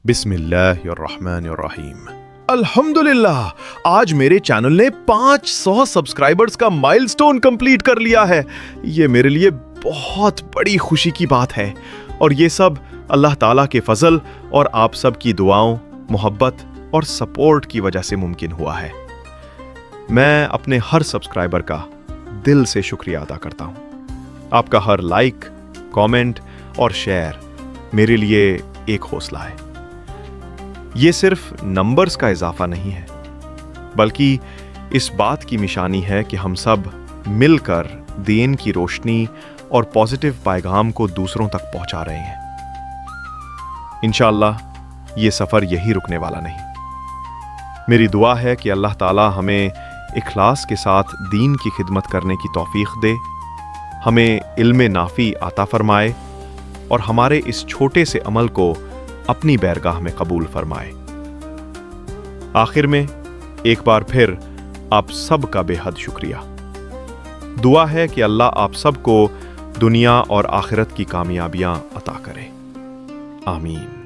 بسم اللہ الرحمن الرحیم۔ الحمدللہ، آج میرے چینل نے 500 سبسکرائبرز کا مائلسٹون کمپلیٹ کر لیا ہے۔ یہ میرے لیے بہت بڑی خوشی کی بات ہے، اور یہ سب اللہ تعالیٰ کے فضل اور آپ سب کی دعاؤں، محبت اور سپورٹ کی وجہ سے ممکن ہوا ہے۔ میں اپنے ہر سبسکرائبر کا دل سے شکریہ ادا کرتا ہوں۔ آپ کا ہر لائک، کامنٹ اور شیئر میرے لیے ایک حوصلہ ہے۔ یہ صرف نمبرز کا اضافہ نہیں ہے، بلکہ اس بات کی نشانی ہے کہ ہم سب مل کر دین کی روشنی اور پازیٹیو پیغام کو دوسروں تک پہنچا رہے ہیں۔ انشاءاللہ یہ سفر یہی رکنے والا نہیں۔ میری دعا ہے کہ اللہ تعالی ہمیں اخلاص کے ساتھ دین کی خدمت کرنے کی توفیق دے، ہمیں علم نافع عطا فرمائے اور ہمارے اس چھوٹے سے عمل کو اپنی بارگاہ میں قبول فرمائے۔ آخر میں ایک بار پھر آپ سب کا بے حد شکریہ۔ دعا ہے کہ اللہ آپ سب کو دنیا اور آخرت کی کامیابیاں عطا کرے۔ آمین۔